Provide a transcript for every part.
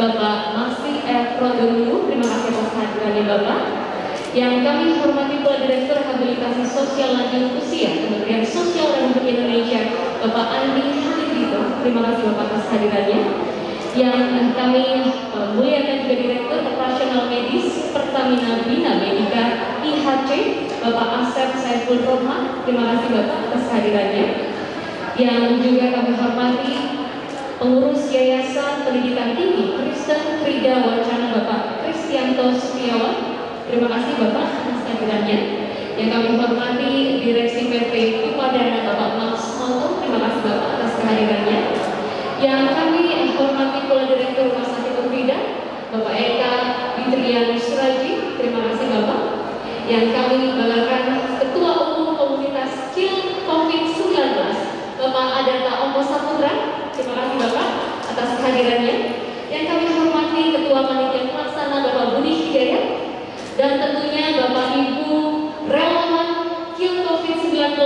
Bapak Maksi F. Rodonu, terima kasih atas kehadirannya Bapak. Yang kami hormati pula Direktur Rehabilitasi Sosial Lanjut Usia Kementerian Sosial Republik Indonesia, Bapak Andi Haligrito, terima kasih Bapak atas kehadirannya. Yang kami muliakan juga Direktur Operasional Medis Pertamina Bina Medica IHC, Bapak Asep Saiful Rohman, terima kasih Bapak atas kehadirannya. Yang juga kami hormati Pengurus Yayasan Pendidikan Tinggi Kristen Krida Wacana Bapak Kristianto Setiawan, terima kasih Bapak atas kehadirannya. Yang kami hormati Direksi PT Upadana Bapak Max Monto, terima kasih Bapak atas kehadirannya. Yang kami hormati pula Direktur Rumah Sakit Krida Bapak Eka Witrian Suraji, terima kasih Bapak. Yang kami banggakan Ketua Umum Komunitas CIL COVID-19 Bapak Adata Ombo Saputra, terima kasih Bapak atas kehadirannya. Yang kami hormati Ketua Panitia Pelaksana Bapak Budi Hidayat, dan tentunya Bapak Ibu relawan CIL COVID-19,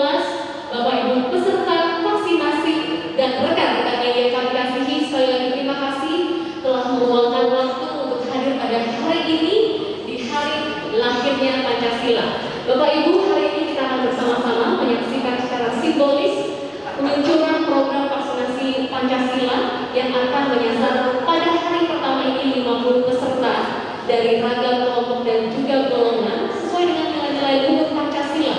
Bapak Ibu peserta vaksinasi, dan rekan-rekan media kami kasihi, sekali lagi terima kasih telah meluangkan waktu untuk hadir pada hari ini di hari lahirnya Pancasila. Bapak Ibu, hari ini kita akan bersama-sama menyaksikan secara simbolis peluncuran program vaksinasi Pancasila yang akan menyasar pada hari pertama ini 50 peserta dari ragam kelompok dan juga golongan sesuai dengan nilai-nilai luhur Pancasila,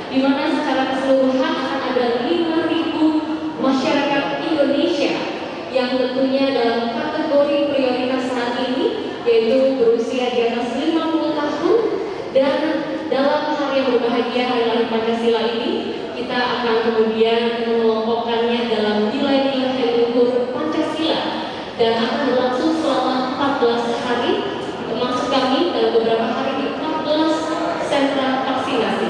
di mana secara keseluruhan akan ada 5.000 masyarakat Indonesia yang tentunya dalam kategori prioritas saat ini, yaitu berusia di atas 50 tahun, dan dalam hari yang berbahagia hari lahir Pancasila ini kita akan kemudian mengelompokkannya dalam nilai-nilai luhur Pancasila dan akan berlangsung selama 14 hari, termasuk kami dalam beberapa hari di 14 sentra vaksinasi.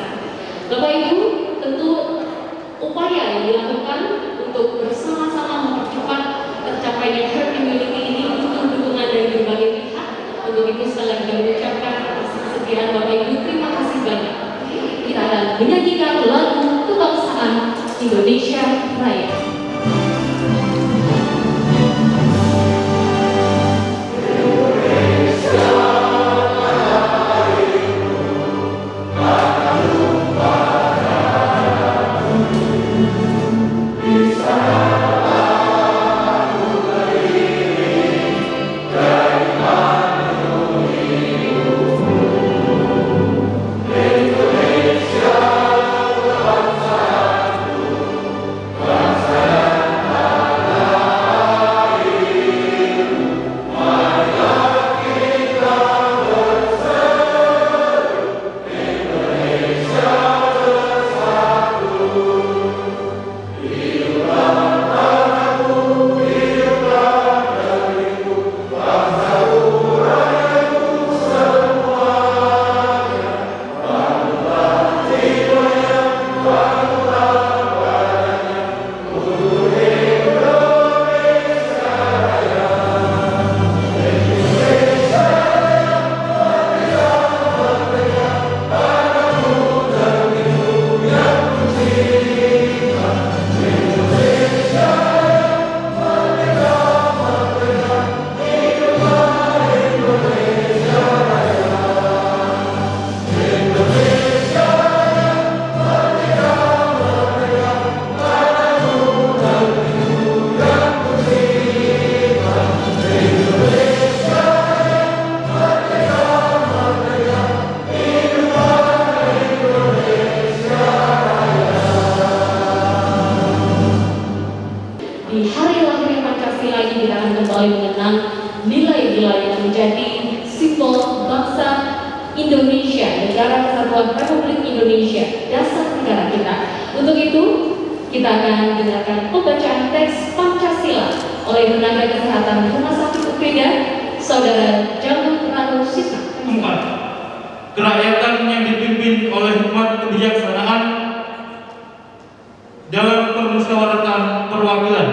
Bapak Ibu, tentu upaya yang dilakukan untuk bersama-sama mempercepat tercapainya herd immunity ini butuh dukungan dari berbagai pihak. Untuk itu sekali lagi kami ucapkan atas kesediaan Bapak Ibu, terima kasih banyak. Kita akan menyanyikan lagu kebangsaan Indonesia Raya. Di hari lahir Pancasila ini kita akan kembali mengenang nilai-nilai yang menjadi simbol bangsa Indonesia, Negara Kesatuan Republik Indonesia, dasar negara kita. Untuk itu, kita akan dengarkan pembacaan teks Pancasila oleh tenaga kesehatan Rumah Sakit Ukrida, Saudara Jamu Ranu Sita. 4. Kerakyatan yang dipimpin oleh hikmat kebijaksanaan dalam permusyawaratan perwakilan.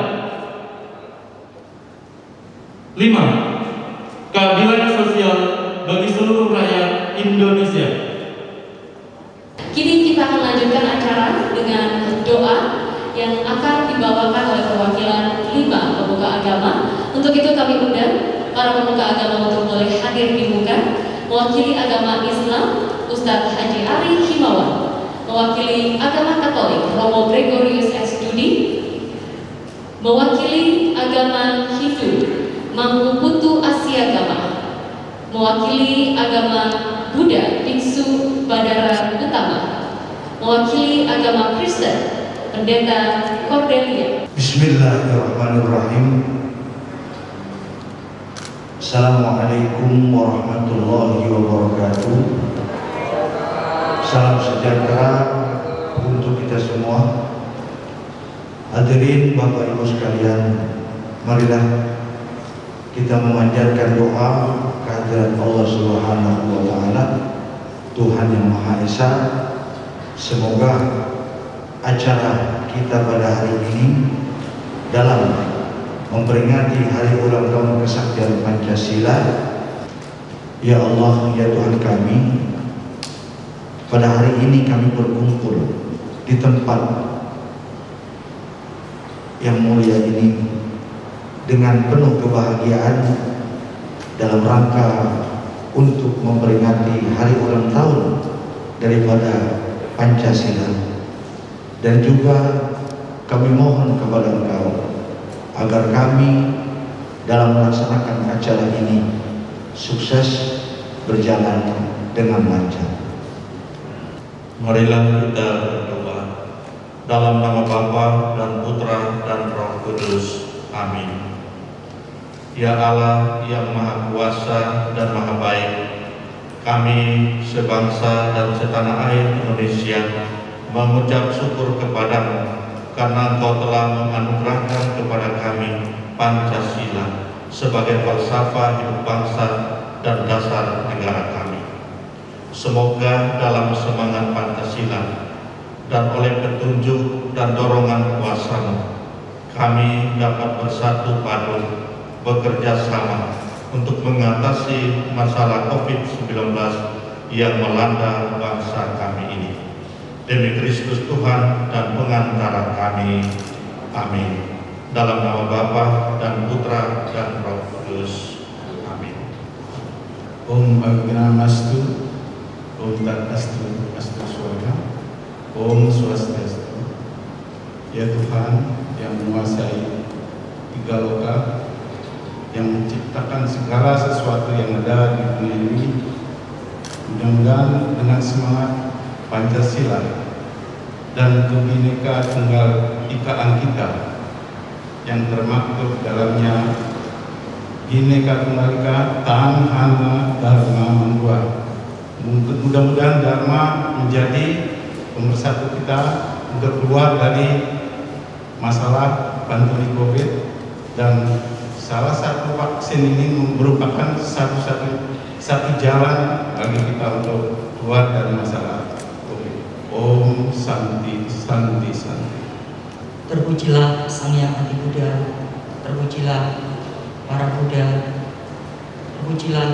5. Keadilan sosial bagi seluruh rakyat Indonesia. Kini kita akan lanjutkan acara dengan doa yang akan dibawakan oleh perwakilan 5 pemuka agama. Untuk itu kami undang para pemuka agama untuk boleh hadir di muka. Mewakili agama Islam, Ustadz Haji Ari Himawan. Mewakili agama Katolik, Romo Gregorius S. Dudi. Mewakili agama Hindu, Mangku Putu Asiagama. Mewakili agama Buddha, Biksu Badara Utama. Mewakili agama Kristen, Pendeta Cordelia. Bismillahirrahmanirrahim. Assalamualaikum warahmatullahi wabarakatuh. Salam sejahtera untuk kita semua. Hadirin Bapak Ibu sekalian, marilah kita memanjatkan doa kehadirat Allah Subhanahu wa taala, Tuhan yang Maha Esa. Semoga acara kita pada hari ini dalam memperingati hari ulang tahun kesaktian Pancasila, ya Allah, ya Tuhan kami, pada hari ini kami berkumpul di tempat yang mulia ini dengan penuh kebahagiaan dalam rangka untuk memperingati hari ulang tahun daripada Pancasila. Dan juga kami mohon kepada Engkau agar kami dalam melaksanakan acara ini sukses berjalan dengan lancar. Marilah kita berdoa dalam nama Bapa dan Putra dan Roh Kudus. Amin. Ya Allah yang Maha Kuasa dan Maha Baik, kami sebangsa dan setanah air Indonesia mengucap syukur kepadamu karena Engkau telah menganugerahkan kepada kami Pancasila sebagai falsafah hidup bangsa dan dasar negara kami. Semoga dalam semangat Pancasila dan oleh petunjuk dan dorongan kuasa-Mu, kami dapat bersatu padu, bekerja sama untuk mengatasi masalah COVID-19 yang melanda bangsa kami ini. Demi Kristus Tuhan dan pengantara kami. Amin. Dalam nama Bapa dan Putra dan Roh Kudus. Amin. Om Agamastu, Om Tadastu, Astu Swaga, Om Swastiastu. Ya Tuhan yang menguasai tiga loka, yang menciptakan segala sesuatu yang ada di dunia ini, mudah-mudahan dengan semangat Pancasila dan Bhinneka Tunggal Ikaan kita yang termaktub dalamnya Bhinneka Tunggal Ika Tan Hana Dharma Mangguwa. Mudah-mudahan Dharma menjadi pemersatu kita untuk keluar dari masalah pandemi COVID, dan salah satu vaksin ini merupakan satu jalan bagi kita untuk keluar dari masalah COVID. Om Santi Santi Santi. Terpujilah Sang Yang Adi Buddha, terpujilah para Buddha, terpujilah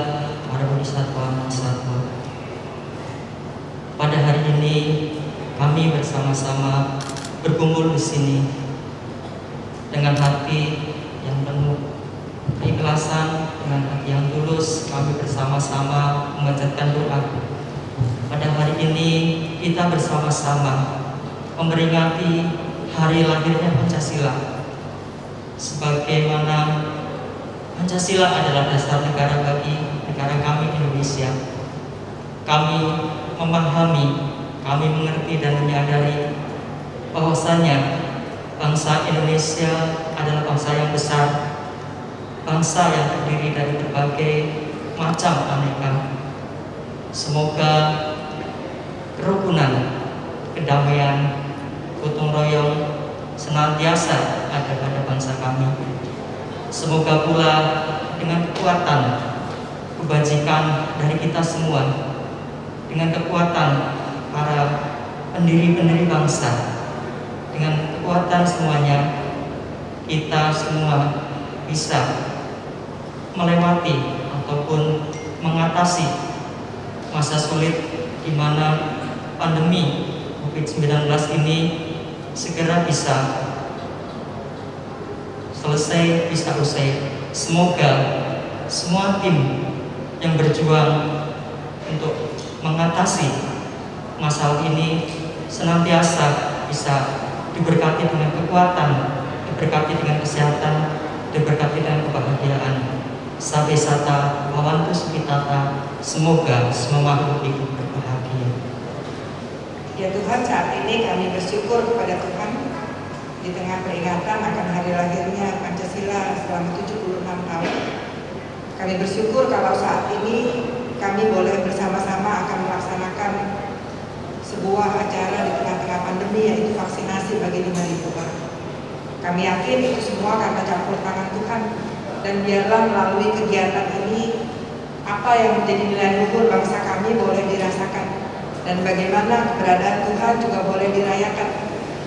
para Bodhisattva Mahasatwa. Pada hari ini kami bersama-sama berkumpul di sini dengan hati yang penuh keikhlasan, dengan hati yang tulus. Kami bersama-sama memanjatkan doa. Pada hari ini kita bersama-sama memperingati hari lahirnya Pancasila. Sebagaimana Pancasila adalah dasar negara bagi negara kami Indonesia, kami memahami, kami mengerti dan menyadari bahwasanya bangsa Indonesia adalah bangsa yang besar, bangsa yang terdiri dari berbagai macam aneka. Semoga kerukunan, kedamaian, gotong royong senantiasa ada pada bangsa kami. Semoga pula dengan kekuatan kebajikan dari kita semua, dengan kekuatan para pendiri-pendiri bangsa, dengan kekuatan semuanya, kita semua bisa melewati ataupun mengatasi masa sulit di mana pandemi COVID-19 ini segera bisa selesai, bisa usai. Semoga semua tim yang berjuang untuk mengatasi masalah ini senantiasa bisa diberkati dengan kekuatan, diberkati dengan kesehatan, diberkati dengan kebahagiaan. Sabe sata wawantu sukitata, semoga semua makhluk hidup berbahagia. Ya Tuhan, saat ini kami bersyukur kepada Tuhan di tengah peringatan akan hari lahirnya Pancasila selama 76 tahun. Kami bersyukur kalau saat ini kami boleh bersama-sama akan melaksanakan sebuah acara di tengah-tengah pandemi, yaitu vaksinasi bagi 5.000 orang. Kami yakin itu semua karena campur tangan Tuhan, dan biarlah melalui kegiatan ini apa yang menjadi nilai luhur bangsa kami boleh dirasakan, dan bagaimana keberadaan Tuhan juga boleh dirayakan,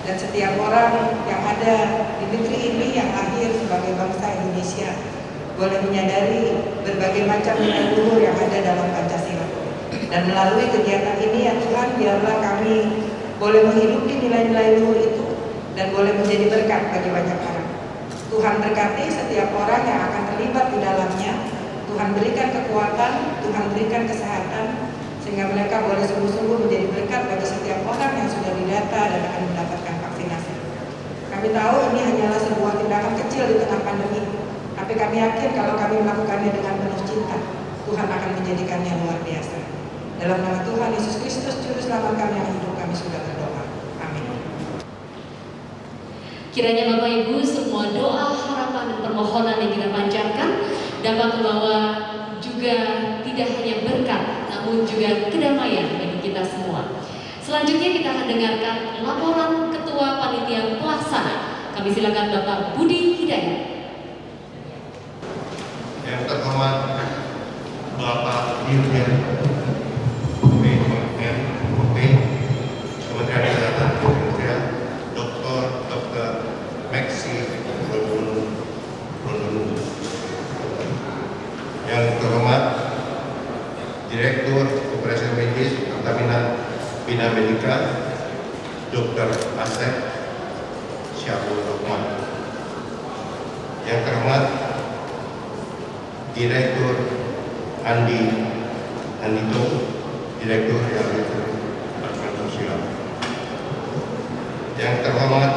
dan setiap orang yang ada di negeri ini yang lahir sebagai bangsa Indonesia boleh menyadari berbagai macam nilai luhur yang ada dalam Pancasila. Dan melalui kegiatan ini ya Tuhan, biarlah kami boleh menghidupi nilai-nilai luhur itu dan boleh menjadi berkat bagi banyak orang. Tuhan berkati setiap orang yang akan terlibat di dalamnya. Tuhan berikan kekuatan, Tuhan berikan kesehatan, sehingga mereka boleh sungguh-sungguh menjadi berkat bagi setiap orang yang sudah didata dan akan mendapatkan vaksinasi. Kami tahu ini hanyalah sebuah tindakan kecil di tengah pandemi, tapi kami yakin kalau kami melakukannya dengan penuh cinta, Tuhan akan menjadikannya luar biasa. Dalam nama Tuhan Yesus Kristus, Juru Selamat kami yang hidup, kami sudah berdoa. Amin. Kiranya Bapak Ibu semua doa, harapan, dan permohonan yang kita panjatkan dapat membawa juga tidak hanya berkat, namun juga kedamaian bagi kita semua. Selanjutnya kita akan dengarkan laporan Ketua Panitia Pelaksana. Kami silakan Bapak Budi Hidayat. Yang terhormat Bapak Dirjen Kementerian Kesehatan Indonesia, Dr. Maxi Rondonu. Yang terhormat Direktur Operasi Medis Pertamina Bina Medica, Dr. Asep Syabul Rahman. Yang terhormat Direktur Andito, Direktur Rehabilitasi Departemen Sosial. Yang terhormat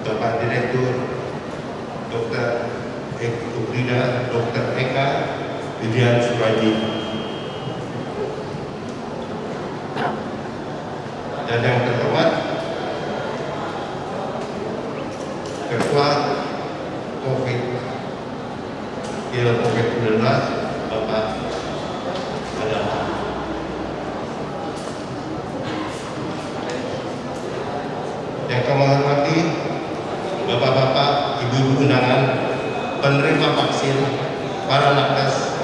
Bapak Direktur Dr. Ubrida, Dr. Eka Widian Suraji. Dan yang terhormat Ketua COVID-19 Bapak Adam. Yang kami hormati Bapak-bapak, Ibu-ibu undangan, penerima vaksin, para nakes,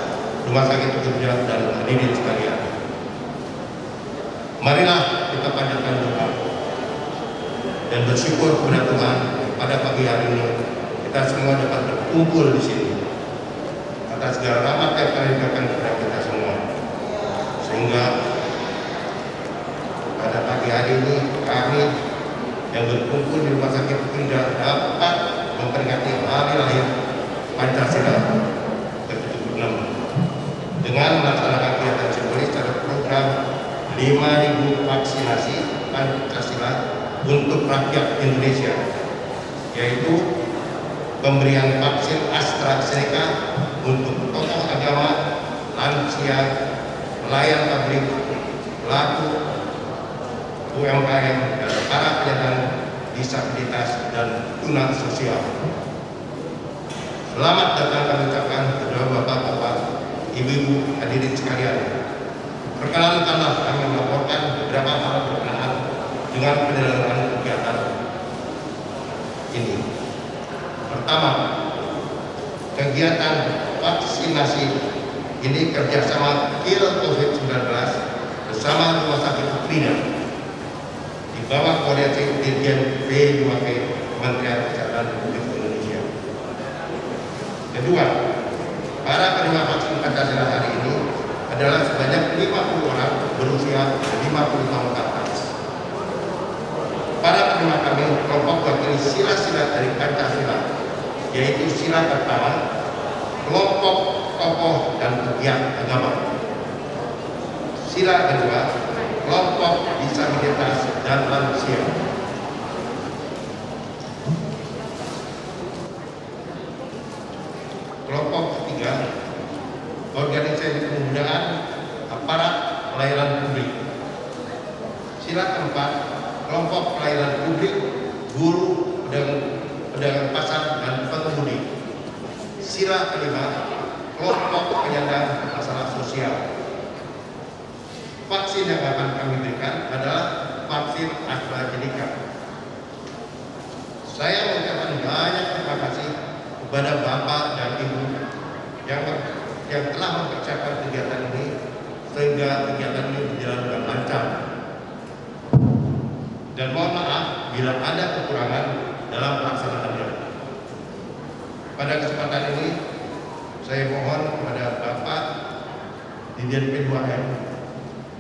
rumah sakit pekerja, dan hadirin sekalian. Marilah kita panjatkan doa dan bersyukur kepada Tuhan pada pagi hari ini kita semua dapat berkumpul di sini atas segala rahmat yang Tuhan berikan kepada kita semua, sehingga pada pagi hari ini kami yang berkumpul di rumah sakit Pekerja dapat memperingati hari lahir Pancasila ke-76 dengan melaksanakan kegiatan simbolis secara program 5.000 vaksinasi Pancasila untuk rakyat Indonesia, yaitu pemberian vaksin AstraZeneca untuk tokoh agama, lansia, pelayan pabrik, pelaku UMKM, dan para penyandang disabilitas dan tuna sosial. Selamat datang kami ucapkan kepada Bapak-bapak, Ibu-ibu hadirin sekalian. Perkenankanlah kami melaporkan beberapa hal berkenaan dengan penyelenggaraan kegiatan ini. Pertama, kegiatan vaksinasi ini kerjasama Kill COVID-19 bersama Rumah Sakit Ubrida di bawah koordinasi Dirjen P2P Kementerian Kesehatan Republik Indonesia. Kedua, para penerima vaksin Pancasila hari ini adalah sebanyak 50 orang berusia 50 tahun ke atas. Para penerima kami kelompok wakili sila-sila dari Pancasila, yaitu sila pertama kelompok tokoh dan pegiat agama. Sila kedua, kelompok disabilitas dan lansia. Kelompok ketiga, organisasi kemudaan aparat pelayanan publik. Sila keempat, kelompok pelayanan publik, guru, pedagang pasar dan pengemudi. Sila kelima, kelompok penyandang masalah sosial. Vaksin yang akan kami berikan adalah vaksin AstraZeneca. Saya mengucapkan banyak terima kasih kepada Bapak dan Ibu yang telah mempersiapkan kegiatan ini sehingga kegiatan ini berjalan dengan lancar. Dan mohon maaf bila ada kekurangan dalam pelaksanaannya. Pada kesempatan ini saya mohon kepada Bapak Dirjen P2M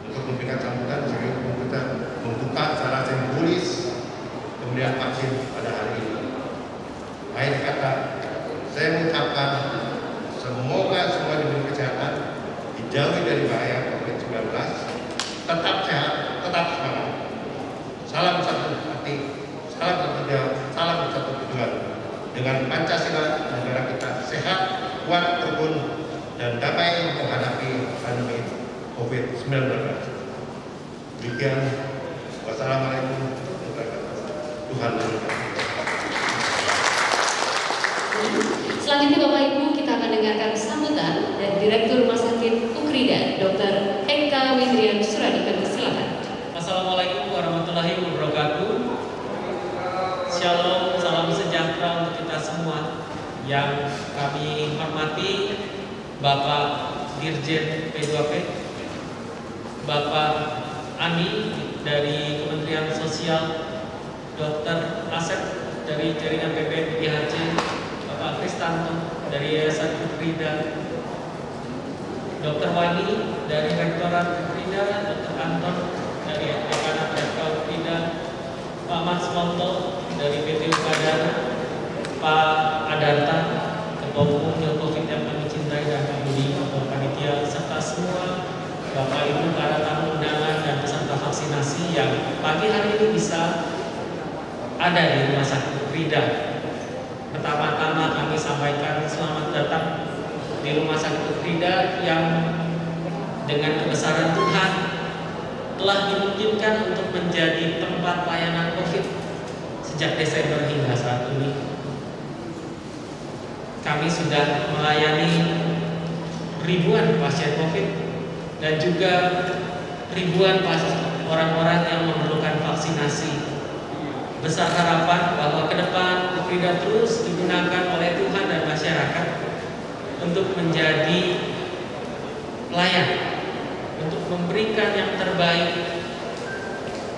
untuk memberikan sambutan sehingga kita membuka secara simbolis kemudian vaksin pada hari ini. Akhir kata, saya mengucapkan semoga semua diberi kesehatan, dijauhi dari bahaya COVID-19, tetap sehat, tetap semangat. Salam satu hati, salam satu jauh, salam satu tujuan. Dengan Pancasila, negara kita sehat, kuat, rukun, dan damai menghadapi pandemi COVID-19. Demikian, wassalamualaikum warahmatullahi wabarakatuh. Tuhan memberkati. Selanjutnya Bapak Ibu, kita akan dengarkan sambutan dari Direktur Rumah Sakit Ukrida, Dr. Eka Windrian Suradika. Silakan. Assalamualaikum warahmatullahi wabarakatuh. Shalom, salam sejahtera untuk kita semua. Yang kami hormati Bapak Dirjen P2P, Bapak Ani dari Kementerian Sosial, Dr. Asep dari Jaringan PPN IHC, Bapak Kristanto dari Yayasan Ukrida, Dr. Wani dari Rektorat Ukrida, Dr. Anton dari Dekanat FK Ukrida, Pak Mas Monto dari PT Ukadana, Pak Adarta, Ketua Umum Covid yang kami cintai dan kami budi, Ketua Panitia, serta semua Bapak Ibu para tamu undangan dan peserta vaksinasi yang pagi hari ini bisa ada di Rumah Sakit Ukrida. Pertama-tama kami sampaikan selamat datang di Rumah Sakit Ukrida yang dengan kebesaran Tuhan telah dimungkinkan untuk menjadi tempat layanan COVID sejak Desember hingga saat ini. Kami sudah melayani ribuan pasien COVID dan juga ribuan orang-orang yang memerlukan vaksinasi. Besar harapan bahwa ke depan Ukrida terus digunakan oleh Tuhan dan masyarakat untuk menjadi pelayan, untuk memberikan yang terbaik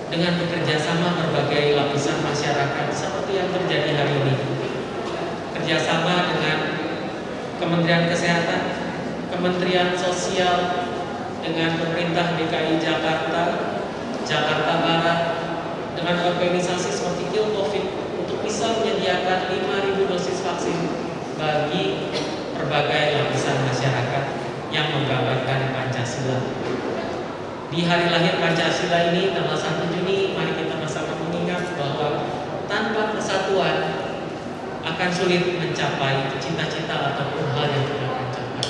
dengan bekerja sama berbagai lapisan masyarakat seperti yang terjadi hari ini. Kerjasama dengan Kementerian Kesehatan, Kementerian Sosial, dengan pemerintah DKI Jakarta, Jakarta Barat, dengan organisasi seperti Kill Covid untuk bisa menyediakan 5.000 dosis vaksin bagi berbagai lapisan masyarakat yang menggambarkan Pancasila. Di hari lahir Pancasila ini, tanggal 1 Juni, mari kita bersama mengingat bahwa tanpa persatuan akan sulit mencapai cita-cita ataupun hal yang kita akan capai.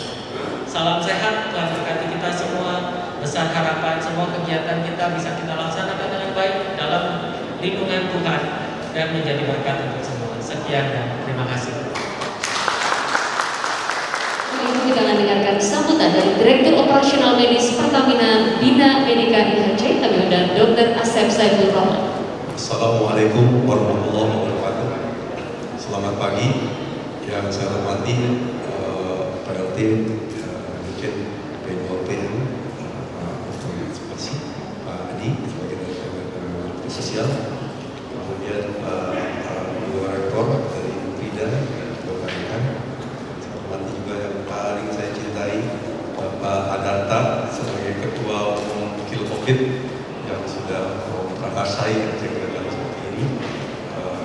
Salam sehat, Tuhan berkati kita semua. Besar harapan semua kegiatan kita bisa kita laksanakan dengan baik dalam lindungan Tuhan dan menjadi berkat untuk semua. Sekian dan terima kasih. Kita akan dengarkan sambutan dari Direktur Operasional Medis Pertamina Bina Medika IHC, kami undang Dr. Asep Saiful Rahman. Assalamualaikum warahmatullahi wabarakatuh. Selamat pagi yang saya hormati PLT Dirjen P2P Pak Adi sebagai Direktur Sosial, kemudian Dua Rektor dari Ukrida, Bapak Dekan. Saya hormati juga yang paling saya cintai Bapak Adarta sebagai Ketua Umum Kill Covid yang sudah memprakarsai kegiatan seperti ini,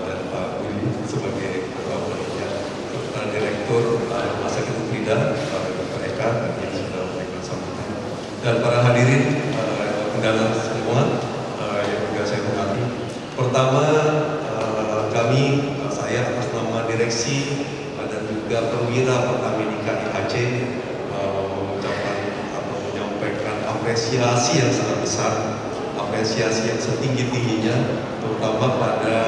dan Pak Willy sebagai Ketua Panitia Direktur Rumah Sakit Ukrida Pertama, saya atas nama direksi dan juga perwira Pertamina IHC menyampaikan apresiasi yang sangat besar, apresiasi yang setinggi-tingginya, terutama pada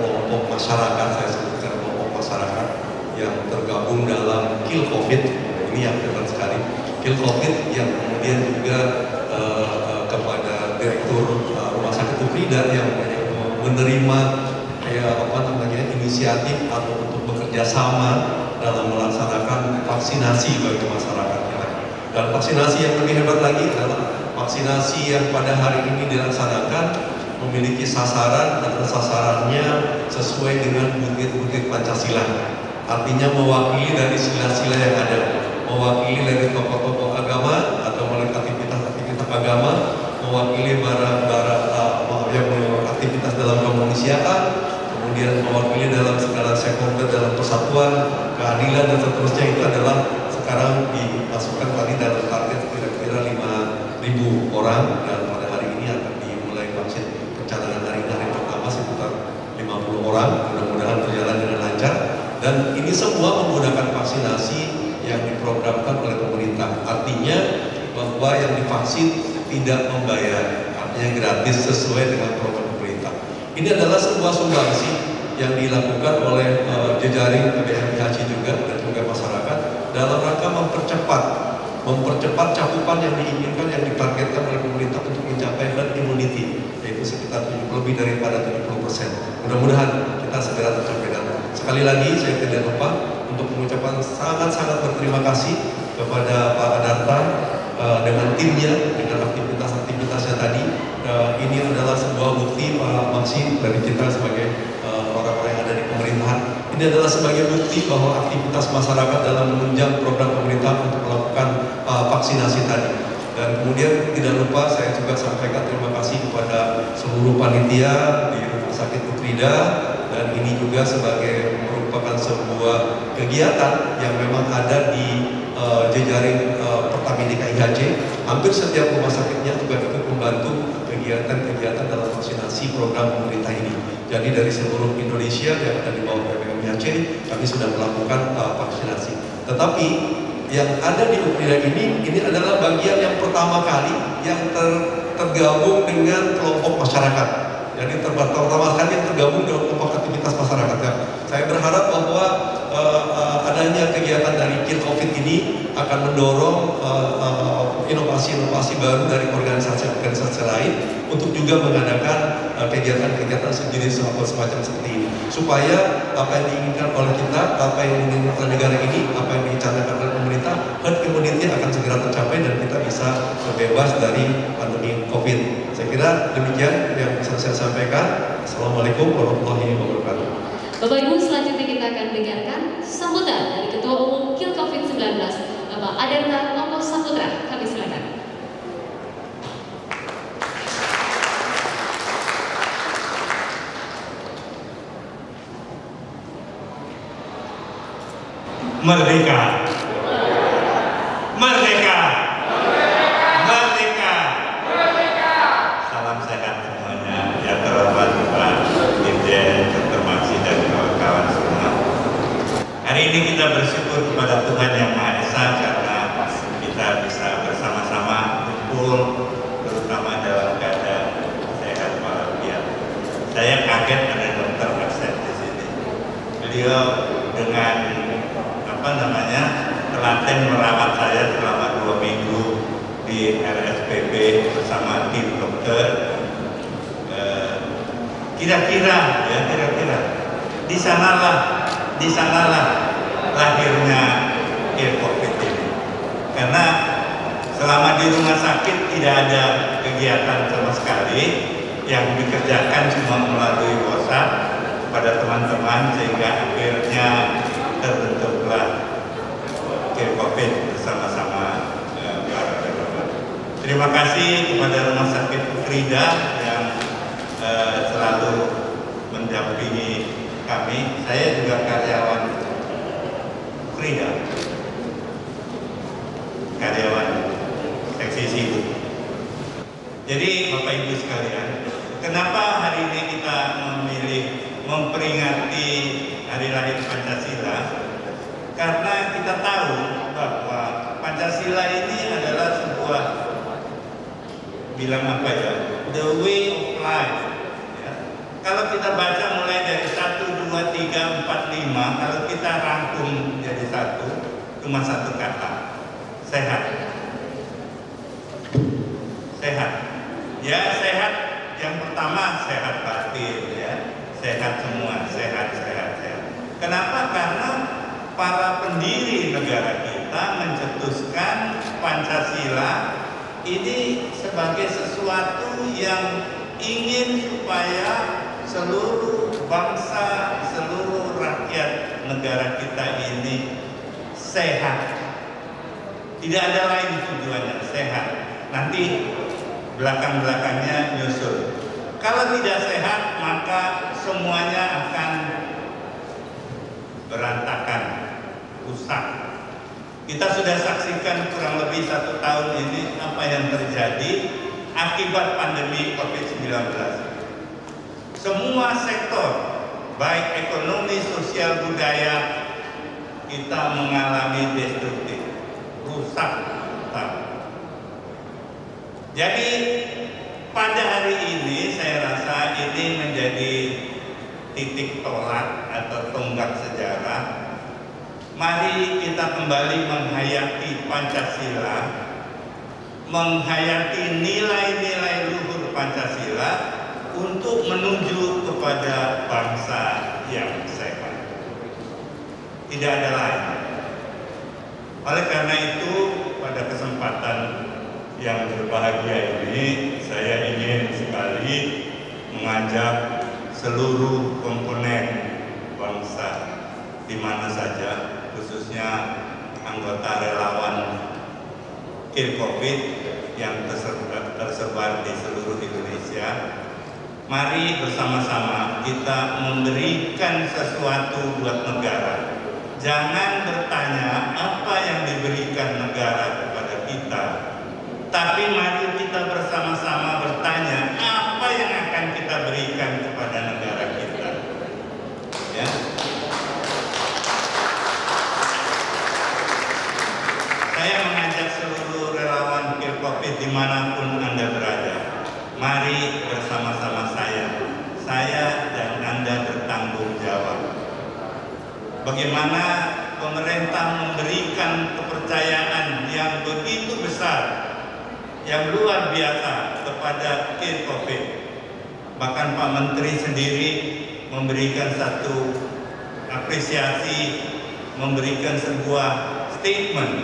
kelompok masyarakat, saya sebutkan kelompok masyarakat yang tergabung dalam Kill Covid. Ini yang hebat sekali, Kill Covid, yang kemudian juga kepada Direktur Rumah Sakit Uprida yang menerima inisiatif atau untuk bekerja sama dalam melaksanakan vaksinasi bagi masyarakat kita. Dan vaksinasi yang lebih hebat lagi adalah vaksinasi yang pada hari ini dilaksanakan memiliki sasaran dan sasarannya sesuai dengan bukit-bukit Pancasila. Artinya mewakili dari sila-sila yang ada, mewakili dari tokoh-tokoh agama atau melalui aktivitas agama, mewakili aktivitas dalam kemanusiaan, kemudian mewakili dalam segala stakeholder dalam persatuan, keadilan dan seterusnya. Itu adalah sekarang dimasukkan tadi dalam target kira-kira 5.000 orang, dan pada hari ini akan dimulai vaksin pencadangan hari pertama sekitar 50 orang, mudah-mudahan berjalan dengan lancar. Dan ini semua menggunakan vaksinasi yang diprogramkan oleh pemerintah. Artinya bahwa yang divaksin tidak membayar, artinya gratis sesuai dengan program pemerintah. Ini adalah sebuah sumbangsi yang dilakukan oleh jejaring BMIHC juga dan juga masyarakat dalam rangka mempercepat cakupan yang diinginkan, yang ditargetkan oleh pemerintah untuk mencapai herd immunity, yaitu sekitar lebih daripada 70%. Mudah-mudahan kita segera tercapai. Dan sekali lagi saya tidak lupa untuk mengucapkan sangat-sangat berterima kasih kepada Pak Adarta dengan timnya, dengan aktivitas-aktivitasnya tadi. Ini adalah sebuah bukti, Pak Maksi, dari kita sebagai orang-orang yang ada di pemerintahan. Ini adalah sebagai bukti bahwa aktivitas masyarakat dalam menunjang program pemerintah untuk melakukan vaksinasi tadi. Dan kemudian tidak lupa saya juga sampaikan terima kasih kepada seluruh panitia di Rumah Sakit Uprida, dan ini juga sebagai merupakan sebuah kegiatan yang memang ada di jejaring Pertamina IHC. Hampir setiap rumah sakitnya juga ikut membantu kegiatan-kegiatan dalam vaksinasi program pemerintah ini. Jadi dari seluruh Indonesia yang ada di bawah PPMIHC, kami sudah melakukan vaksinasi. Tetapi yang ada di Uprida ini adalah bagian yang pertama kali yang tergabung dengan kelompok masyarakat. Jadi pertama kali yang tergabung dengan kelompok aktivitas masyarakat. Saya berharap bahwa adanya kegiatan dari Kill Covid ini akan mendorong inovasi-inovasi baru dari organisasi-organisasi lain untuk juga mengadakan kegiatan-kegiatan sejenis semacam seperti ini, supaya apa yang diinginkan oleh kita, apa yang diinginkan oleh negara ini, apa yang dicanangkan oleh pemerintah, herd immunity akan segera tercapai dan kita bisa terbebas dari pandemi COVID. Saya kira demikian yang bisa saya sampaikan. Assalamualaikum warahmatullahi wabarakatuh. Bapak Ibu, selanjutnya kita akan dengarkan sambutan dari Ketua Umum Kill Covid-19, Bapak Adarta Nomo Saputra. Kami silakan. Merdeka, merdeka, merdeka, merdeka. Salam sehat semuanya. Yang terhormat Pak Dirjen, Dr. Maksi dan kawan-kawan semua. Hari ini kita bersyukur kepada Tuhan Yang Maha Esa karena kita bisa bersama-sama kumpul, terutama dalam keadaan sehat walafiat. Saya kaget ada Dr. Aksen di sini. Beliau dengan telaten merawat saya selama 2 minggu di RSPB bersama tim dokter. Kira-kira di sanalah lahirnya COVID ini. Karena selama di rumah sakit tidak ada kegiatan sama sekali, yang dikerjakan cuma melalui WhatsApp kepada teman-teman, sehingga akhirnya terbentuklah COVID bersama-sama para relawan. Terima kasih kepada Rumah Sakit Uprida yang selalu mendampingi kami. Saya juga karyawan Uprida, karyawan seksi sibuk. Jadi Bapak Ibu sekalian, kenapa hari ini memperingati Hari Lahir Pancasila karena kita tahu bahwa Pancasila ini adalah sebuah, bilang apa ya, the way of life. Ya. Kalau kita baca mulai dari 1, 2, 3, 4, 5, kalau kita rangkum jadi satu, cuma satu kata, sehat. Sehat. Ya, sehat. Yang pertama sehat batin, ya. Sehat semua, sehat. Kenapa? Karena para pendiri negara kita mencetuskan Pancasila ini sebagai sesuatu yang ingin supaya seluruh bangsa, seluruh rakyat negara kita ini sehat. Tidak ada lain tujuannya, sehat. Nanti belakang-belakangnya nyusul. Kalau tidak sehat, maka semuanya akan berantakan, rusak. Kita sudah saksikan kurang lebih 1 tahun ini apa yang terjadi akibat pandemi COVID-19. Semua sektor, baik ekonomi, sosial, budaya, kita mengalami destruktif, rusak. Jadi pada hari ini saya rasa ini menjadi titik tolak atau tonggak sejarah. Mari kita kembali menghayati Pancasila, menghayati nilai-nilai luhur Pancasila untuk menuju kepada bangsa yang sehat. Tidak ada lain. Oleh karena itu, pada kesempatan yang berbahagia ini, saya ingin sekali mengajak seluruh komponen bangsa di mana saja, khususnya anggota relawan Kill Covid yang tersebar di seluruh Indonesia. Mari bersama-sama kita memberikan sesuatu buat negara. Jangan bertanya apa yang diberikan negara kepada kita, tapi mari kita bersama-sama bertanya apa yang akan kita berikan kepada negara kita. Ya. Saya mengajak seluruh relawan Kill Covid dimanapun Anda berada. Mari bersama-sama saya dan Anda bertanggung jawab. Bagaimana pemerintah memberikan kepercayaan yang begitu besar, yang luar biasa kepada Kill Covid. Bahkan Pak Menteri sendiri memberikan satu apresiasi, memberikan sebuah statement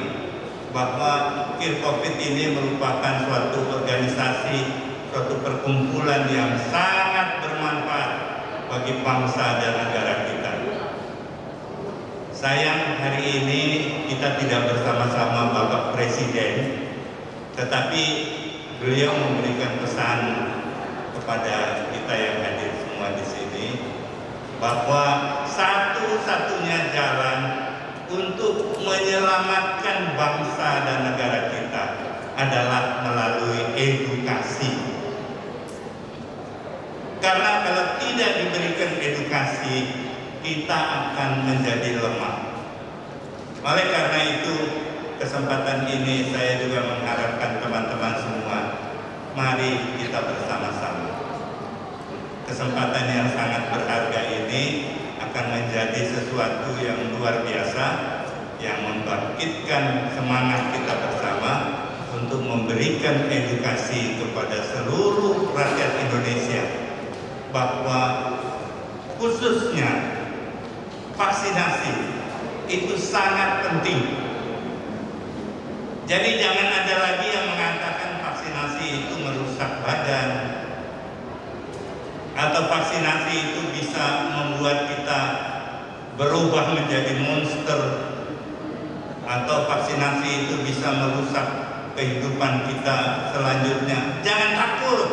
bahwa Kill Covid ini merupakan suatu organisasi, suatu perkumpulan yang sangat bermanfaat bagi bangsa dan negara kita. Sayang hari ini kita tidak bersama-sama Bapak Presiden, tetapi beliau memberikan pesan kepada kita yang hadir semua di sini bahwa satu-satunya jalan untuk menyelamatkan bangsa dan negara kita adalah melalui edukasi. Karena kalau tidak diberikan edukasi, kita akan menjadi lemah. Oleh karena itu, kesempatan ini saya juga mengharapkan teman-teman semua, mari kita bersama-sama. Kesempatan yang sangat berharga ini akan menjadi sesuatu yang luar biasa, yang membangkitkan semangat kita bersama untuk memberikan edukasi kepada seluruh rakyat Indonesia bahwa khususnya vaksinasi itu sangat penting. Jadi jangan ada lagi yang mengatakan vaksinasi itu merusak badan, atau vaksinasi itu bisa membuat kita berubah menjadi monster, atau vaksinasi itu bisa merusak kehidupan kita selanjutnya. Jangan takut,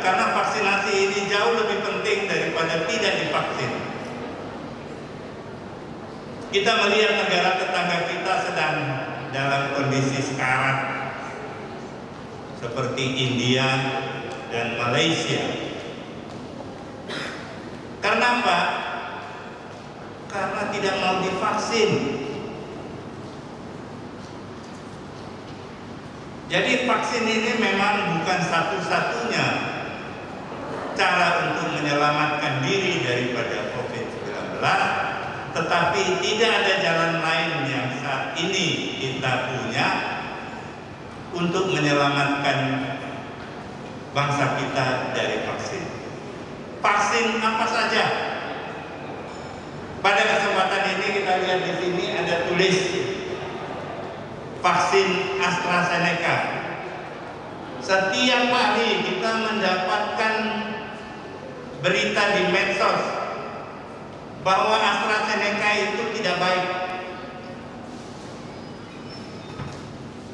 karena vaksinasi ini jauh lebih penting daripada tidak divaksin. Kita melihat negara tetangga kita sedang dalam kondisi sekarat seperti India dan Malaysia. Kenapa? Karena tidak mau divaksin. Jadi vaksin ini memang bukan satu-satunya cara untuk menyelamatkan diri daripada COVID-19, tetapi tidak ada jalan lain yang saat ini kita punya untuk menyelamatkan bangsa kita dari vaksin. Vaksin apa saja? Pada kesempatan ini kita lihat di sini ada tulis vaksin AstraZeneca. Setiap hari kita mendapatkan berita di medsos bahwa AstraZeneca itu tidak baik.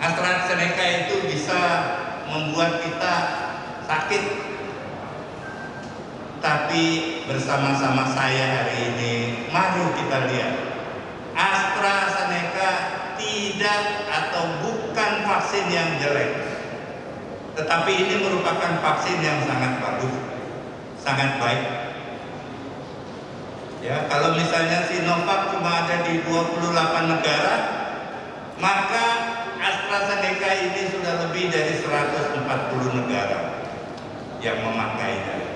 AstraZeneca itu bisa membuat kita sakit. Tapi bersama-sama saya hari ini, mari kita lihat AstraZeneca tidak atau bukan vaksin yang jelek, tetapi ini merupakan vaksin yang sangat bagus, sangat baik. Ya, kalau misalnya Sinovac cuma ada di 28 negara, maka AstraZeneca ini sudah lebih dari 140 negara yang memakainya.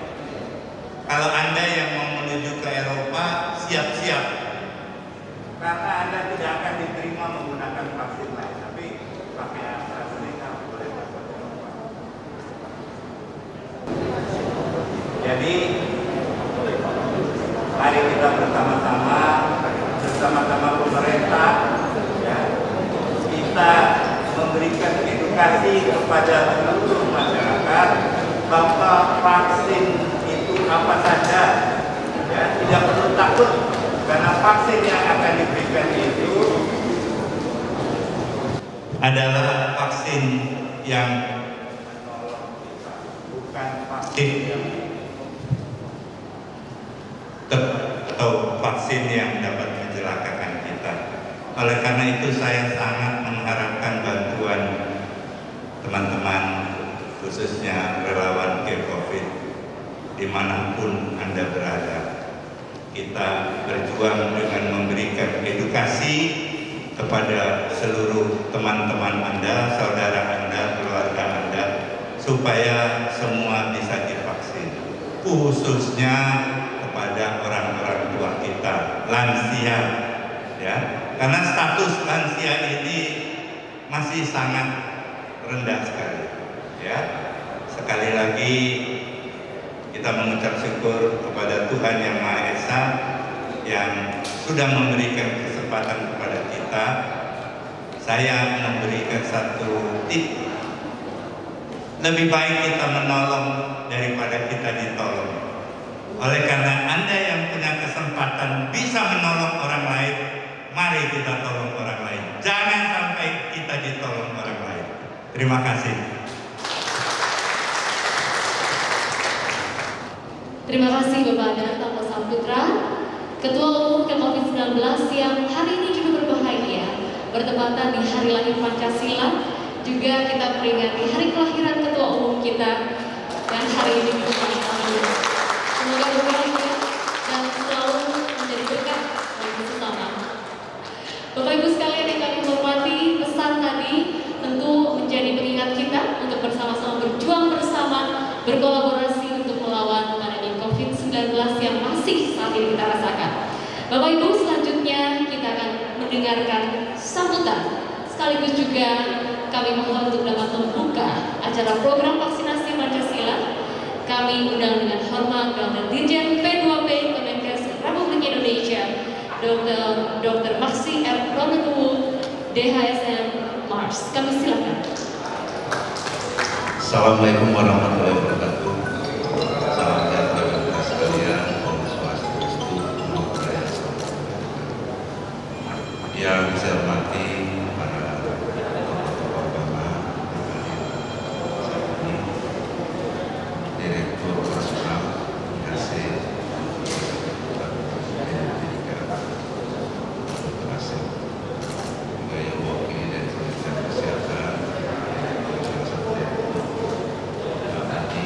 Kalau Anda yang mau menuju ke Eropa, siap-siap, karena Anda tidak akan diterima menggunakan vaksin lain, tapi pakai AstraZeneca boleh masuk ke Eropa. Jadi, mari kita bersama-sama pemerintah, ya, kita memberikan edukasi kepada seluruh masyarakat bahwa vaksin apa saja, ya, tidak perlu takut karena vaksin yang akan diberikan itu adalah vaksin yang bukan vaksin atau vaksin yang dapat mencelakakan kita. Oleh karena itu saya sangat mengharapkan bantuan teman-teman, khususnya relawan COVID, dimanapun Anda berada. Kita berjuang dengan memberikan edukasi kepada seluruh teman-teman Anda, saudara Anda, keluarga Anda, supaya semua bisa divaksin, khususnya kepada orang-orang tua kita, lansia, ya, karena status lansia ini masih sangat rendah sekali, ya. Sekali lagi kita mengucap syukur kepada Tuhan Yang Maha Esa yang sudah memberikan kesempatan kepada kita. Saya memberikan satu tip, lebih baik kita menolong daripada kita ditolong. Oleh karena Anda yang punya kesempatan bisa menolong orang lain, mari kita tolong orang lain. Jangan sampai kita ditolong orang lain. Terima kasih. Terima kasih Bapak Danto Saputra, Ketua Umum COVID-19 yang hari ini juga berbahagia bertepatan di Hari Lahir Pancasila. Juga kita peringati hari kelahiran Ketua Umum kita yang hari ini bersama kami. Semoga berbahagia dan selalu menjadi berkat bagi sesama. Bapak Ibu sekalian yang kami hormati, pesan tadi tentu menjadi pengingat kita untuk bersama-sama berjuang bersama, berkolaborasi untuk melawan pandemi COVID-19 yang masih saat ini kita rasakan. Bapak Ibu, selanjutnya kita akan mendengarkan sambutan. Sekaligus juga kami mohon untuk dapat membuka acara program vaksinasi Pancasila. Kami undang dengan hormat Dr. Dirjen P2P Kemenkes Republik Indonesia, Dr. Maksi R. Pronotuwu, DHSM Mars. Kami silakan. Assalamualaikum warahmatullahi wabarakatuh. Salam sejahtera bagi kita sekalian. Om Swastiastu, Namo Buddhaya. Yang saya hormati para tokoh agama, Direktur Nasional Hasil juga yang wakil dari Kementerian Kesehatan, tadi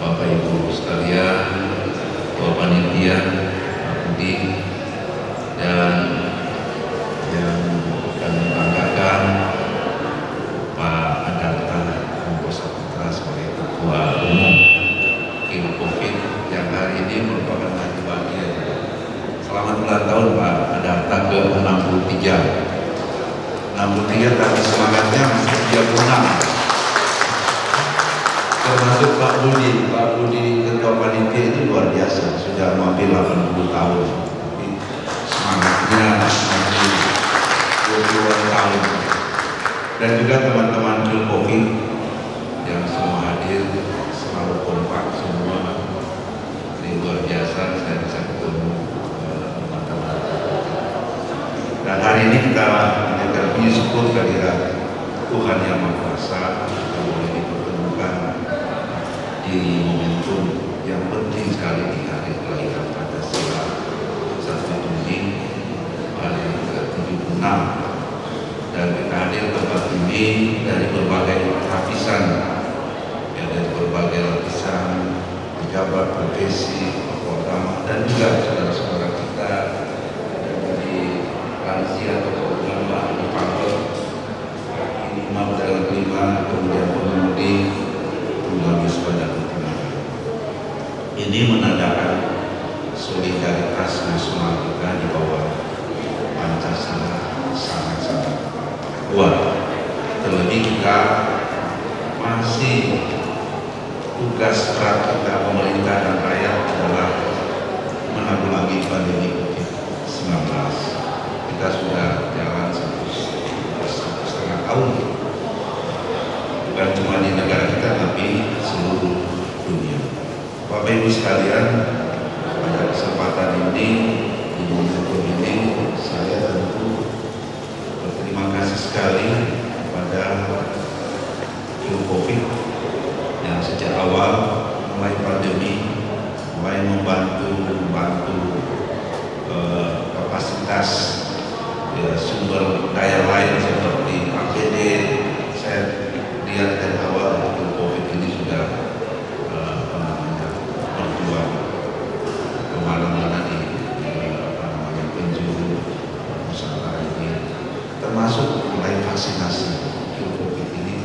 Bapak Ibu sekalian, Bapak Panitia, Pak Budi, dan yang kami banggakan Pak Adarta Saputra sebagai Ketua Umum Covid yang hari ini merupakan hari bahagia. Selamat ulang tahun Pak Adarta ke 63 tapi semangatnya masih 36. Termasuk Pak Budi Ketua Panitia itu luar biasa, sudah hampir 80 tahun, tapi semangatnya masih 20 tahun. Dan juga teman-teman Covid yang semua hadir, selalu kompak semua, ini luar biasa saya bisa ketemu teman-teman. Dan hari ini kita punya syukur kehadirat Tuhan Yang Maha Kuasa, kita boleh dipertemukan di momentum yang penting sekali di hari kelahiran Pancasila 1 Juni hari ke-76, dan kita hadir tempat ini dari berbagai lapisan, ya, dari berbagai lapisan pejabat, profesi, tokoh agama, dan juga saudara-saudara kita dari lansia, tokoh agama, dipanggil imam dan kelima, kemudian pengemudi, habis pada ini menandakan solidaritas nasional kita di bawah Pancasila sangat-sangat kuat. Terlebih kita masih tugas berat kita pemerintah dan rakyat adalah menanggulangi pandemi COVID-19. Kita sudah jalan 1,5 tahun, bukan cuma di negara kita tapi seluruh dunia. Bapak Ibu sekalian, pada kesempatan ini, di momentum ini, saya tentu berterima kasih sekali kepada Covid yang sejak awal mulai pandemi, mulai membantu kapasitas, ya, sumber daya lain seperti APD. Saya lihat dari awal Covid ini sudah berjuang kemana-mana di penjuru Nusantara ini, termasuk mulai vaksinasi. Covid ini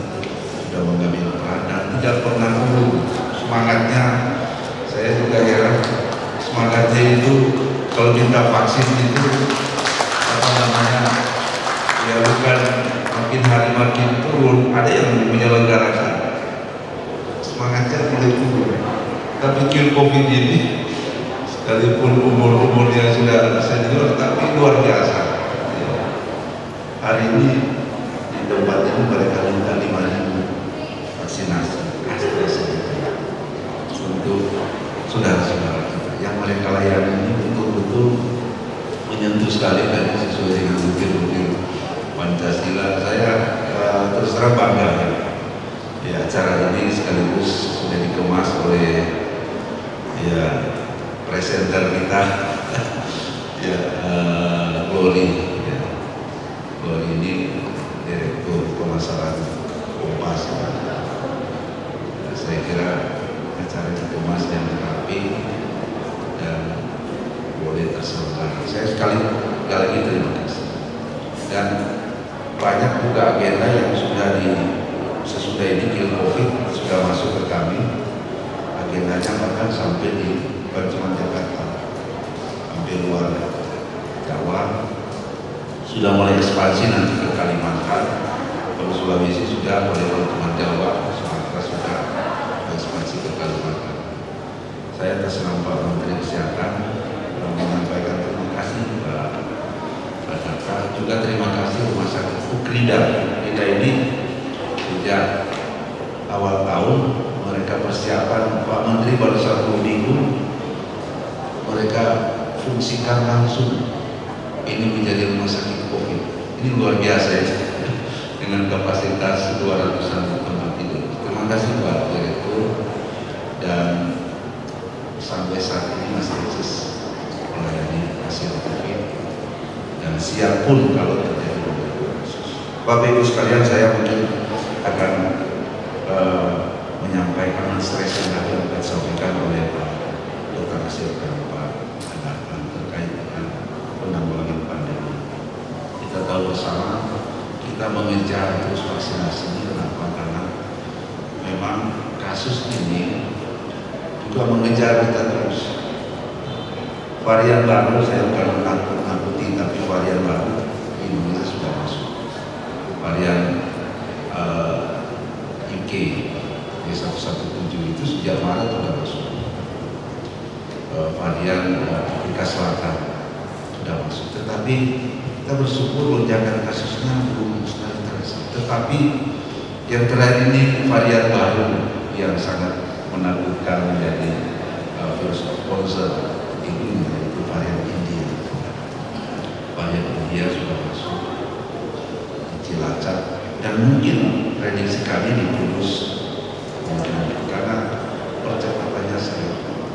sudah mengambil peran dan tidak pernah dulu semangatnya. Saya juga heran semangatnya itu kalau minta vaksin itu ya bukan makin hari makin turun, ada yang menyelenggarakan, semangatnya mulai turun. Tapi Covid ini sekalipun umurnya sudah senior tapi luar biasa. Hari ini di tempat ini mereka minta 5.000 vaksinasi AstraZeneca untuk saudara-saudara kita yang mereka layani. Ini betul-betul menyentuh sekali dan sesuai dengan bukti-bukti Pancasila. Saya terus terang bangga ya, acara ini sekaligus sudah dikemas oleh ya presenter kita ya, Glory ini Direktur Pemasaran Kompas. Saya kira acara dikemas yang rapi dan boleh terselenggara. Saya sekali lagi terima kasih. Dan banyak juga agenda yang sudah sesudah ini Covid sudah masuk ke kami. Agendanya bahkan sampai di bukan cuma Jakarta, hampir luar Jawa, sudah mulai ekspansi nanti ke Kalimantan, kalau Sulawesi sudah, oleh teman Jawa, Sumatera sudah ekspansi ke Kalimantan. Saya atas nama Pak Menteri Kesehatan menyampaikan terima kasih Pak Data, juga terima kasih Rumah Sakit Ukrida. Ukrida ini sejak awal tahun mereka persiapan, Pak Menteri baru 1 minggu mereka fungsikan langsung ini menjadi rumah sakit Covid. Ini luar biasa ya, dengan kapasitas 200-an tempat tidur. Terima kasih Pak Direktur, dan sampai saat ini masih eksis melayani pasien Covid dan siap pun kalau terjadi kasus. Bapak Ibu sekalian, saya mungkin akan menyampaikan stres yang ada bersama kita mengejar terus vaksinasi ini. Kenapa? Karena memang kasus ini juga mengejar kita terus. Varian baru, saya bukan menakut-nakuti, tapi varian baru di Indonesia sudah masuk. Varian UK Y117 itu sejak Maret sudah masuk. Varian Afrika Selatan sudah masuk. Tetapi kita bersyukur lonjakan kasusnya belum sekali terasa. Tetapi yang terakhir ini varian baru yang sangat menakutkan menjadi virus of concern ini, yaitu varian India. Varian India sudah masuk di Cilacap dan mungkin prediksi kami di Kudus karena percepatannya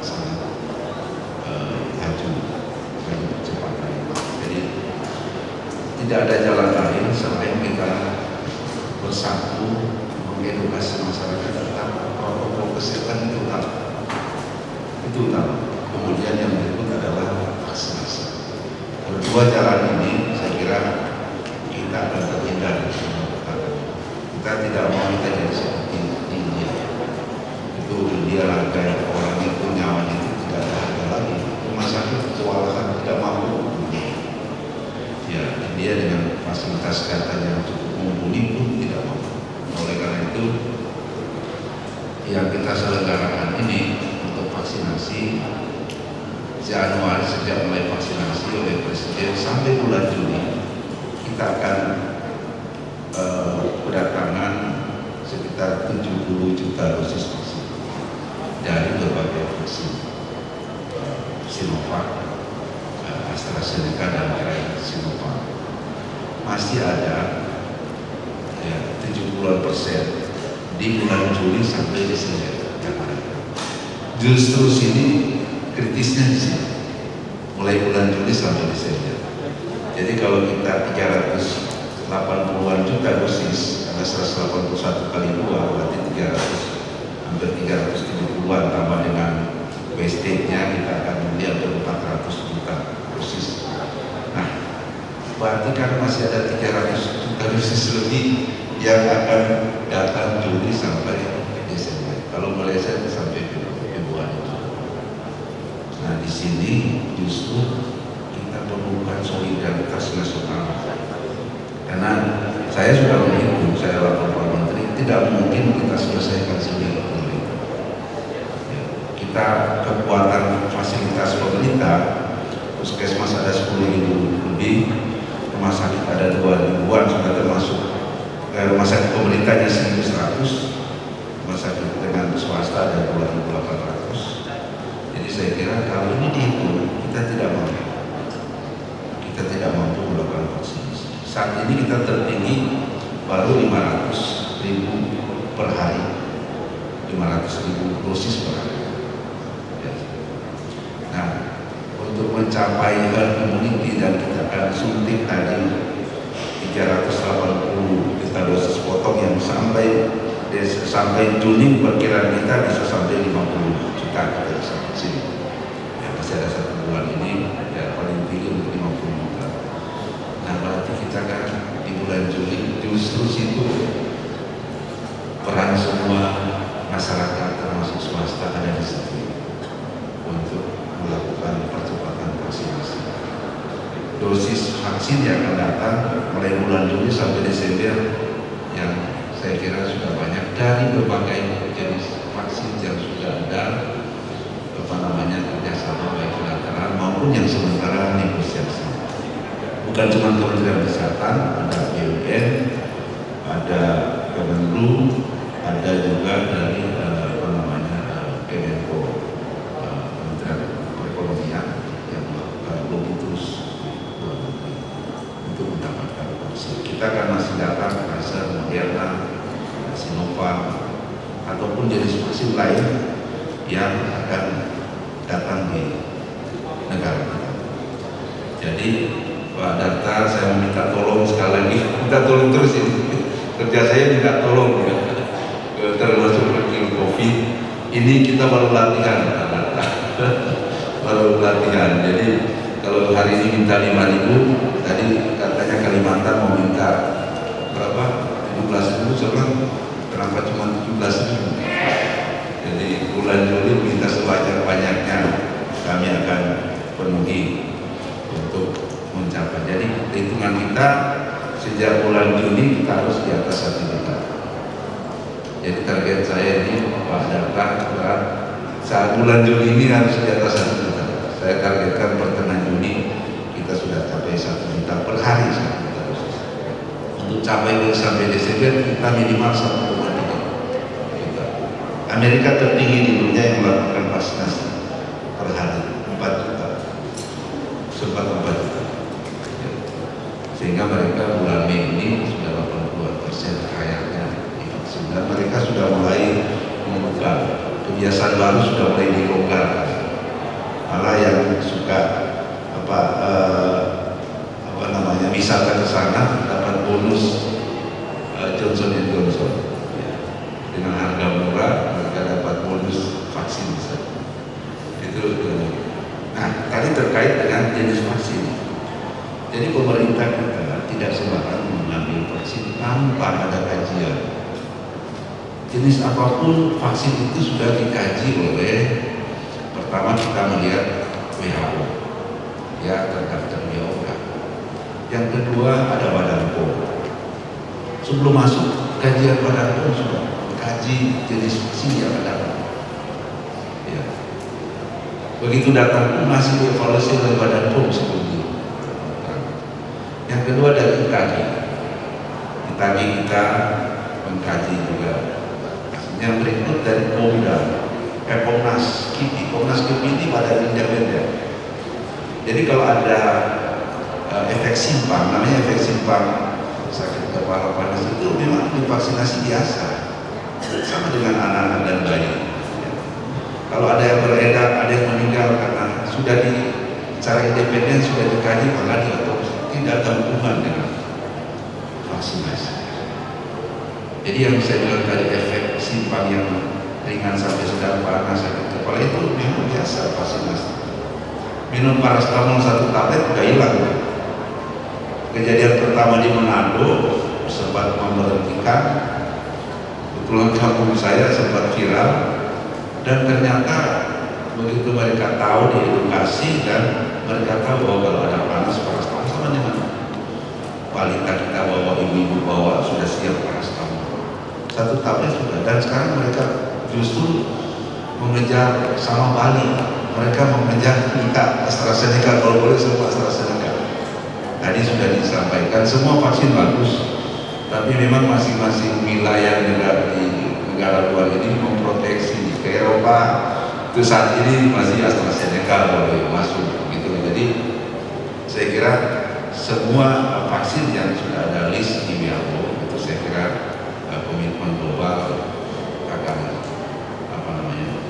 sangat laju percepatan. Jadi tidak ada jalan lain selain kita bersatu mengedukasi masyarakat tentang protokol kesehatan itu utama. Kemudian yang berikut adalah vaksinasi. Kedua jalan ini saya kira kita akan terhindar. Kita tidak mau kita jadi seperti India. Itu India langkai orang itu nyawanya itu tidak ada harga lagi. Rumah sakit kewalahan tidak mampu. Ya, India dengan fasilitas kesehatan yang cukup mumpuni pun tidak mampu. Oleh karena itu yang kita selenggarakan ini untuk vaksinasi Januari, sejak mulai vaksinasi oleh Presiden sampai bulan Juni kita akan berdatangan sekitar 70 juta dosis vaksin dari berbagai vaksin Sinovac, AstraZeneca dan Sinovac. Masih ada ya 70% di bulan Juli sampai Desember. Justru sini kritisnya di sini, mulai bulan Juli sampai Desember. Jadi kalau kita 380-an juta dosis, karena 181 kali 2 berarti hampir 370-an tambah dengan wastage-nya kita akan melihat 400 juta dosis. Nah, berarti kan masih ada 300 juta dosis lebih yang akan datang Juli sampai Desember. Kalau Malaysia sampai Februari. Nah, di sini justru kita perlukan solidaritas nasional. Karena saya sudah menghitung, saya lapor Pak Menteri, tidak mungkin kita selesaikan sendiri. Kita kekuatan fasilitas pemerintah, puskesmas ada 10.000 lebih, rumah sakit ada 2.000-an, sudah termasuk rumah sakit pemerintahnya 1.100, rumah sakit dengan swasta ada 2.800. Jadi saya kira kalau ini dihitung kita tidak mampu melakukan vaksinasi. Saat ini kita tertinggi baru 500.000 per hari, 500.000 dosis per hari. Nah, untuk mencapai herd immunity dan kita akan suntik tadi 380 juta dosis potong yang sampai Juni perkiraan kita bisa sampai 50 juta kita bisa vaksin. Ya, masih ada 1 bulan ini ya paling tinggi untuk 50 juta. Nah, berarti kita kan di bulan Juli justru situ peran semua masyarakat termasuk swasta ada di situ untuk melakukan percepatan vaksinasi. Dosis vaksin yang akan datang mulai bulan Juli sampai Desember yang saya kira sudah banyak dari berbagai jenis vaksin yang sudah ada kerjasama baik bilateral maupun yang sementara negosiasi. Bukan cuma Kementerian Kesehatan, ada BUMN, ada Kemenlu, ada juga dari Kemenko, Kementerian Perekonomian yang melakukan lobby terus untuk mendapatkan vaksin. Kita akan masih datang Pfizer, Moderna, Sinovac ataupun jenis vaksin lain yang akan datang di negara kita. Jadi Pak Data, saya minta tolong sekali lagi, minta tolong terus ini. Kerja saya minta tolong ya, termasuk COVID. Ini kita baru latihan, baru latihan. Jadi kalau hari ini minta 5.000, tadi katanya misalnya Kalimantan mau minta berapa 17.000, saya bilang kenapa cuma 17.000? Jadi bulan Juli minta sebanyak-banyaknya, kami akan penuhi untuk mencapai. Jadi hitungan kita sejak bulan Juni kita harus di atas 1 juta. Jadi target saya ini Pak Data berat saat bulan Juli ini harus di atas 1 juta. Saya targetkan pertengahan Juni kita sudah capai 1 juta per hari. 1 juta dosis. Untuk capai sampai Desember kita minimal 1,3 juta. Amerika tertinggi di dunia yang melakukan vaksinasi per hari 4 juta, sempat 4 juta. Sehingga mereka bulan Mei ini sudah 82% kayaknya divaksin, dan mereka sudah mulai membuka kebiasaan baru, sudah mulai dilonggarkan. Malah yang suka wisata ke sana dapat bonus Johnson & Johnson dengan harga murah, mereka dapat bonus vaksin. Itu. Nah, tadi terkait dengan jenis vaksin. Jadi pemerintah kita tidak sembarangan mengambil vaksin tanpa ada kajian. Jenis apapun vaksin itu sudah dikaji oleh, pertama kita melihat WHO, ya terdaftar WHO. Yang kedua ada Badan POM. Sebelum masuk kajian Badan POM sudah kaji jenis vaksin yang ada. Ya. Begitu datang pun masih dievaluasi oleh Badan POM sebelumnya. Yang kedua dari ITAGI. ITAGI kita mengkaji juga. Yang berikut dari POMDA, Pomnas KIPI. Pomnas KIPI ini badan independen. Jadi kalau ada efek simpang, namanya efek simpang sakit kepala panas itu memang divaksinasi biasa, sama dengan anak-anak dan bayi. Kalau ada yang beredar, ada yang meninggal karena sudah secara independen sudah dikaji, maka diotopsi, tidak ada hubungan dengan vaksinasi. Jadi yang saya bilang tadi efek simpang yang ringan sampai sedang panas sakit kepala itu memang biasa vaksinasi. Minum paracetamol 1 tablet udah hilang. Kejadian pertama di Manado sempat memberhentikan, kebetulan kampung saya sempat viral, dan ternyata begitu mereka tahu diedukasi dan mereka tahu bahwa kalau ada panas paracetamol sama dengan balita kita bawa, ibu-ibu bawa sudah siap paracetamol 1 tablet sudah. Dan sekarang mereka justru mengejar sama Bali, mereka mengejar kita AstraZeneca, kalau boleh semua AstraZeneca. Tadi sudah disampaikan semua vaksin bagus, tapi memang masing-masing wilayah di negara luar ini memproteksi. Ke Eropa itu saat ini masih AstraZeneca boleh masuk gitu. Jadi saya kira semua vaksin yang sudah ada list di WHO itu saya kira komitmen global akan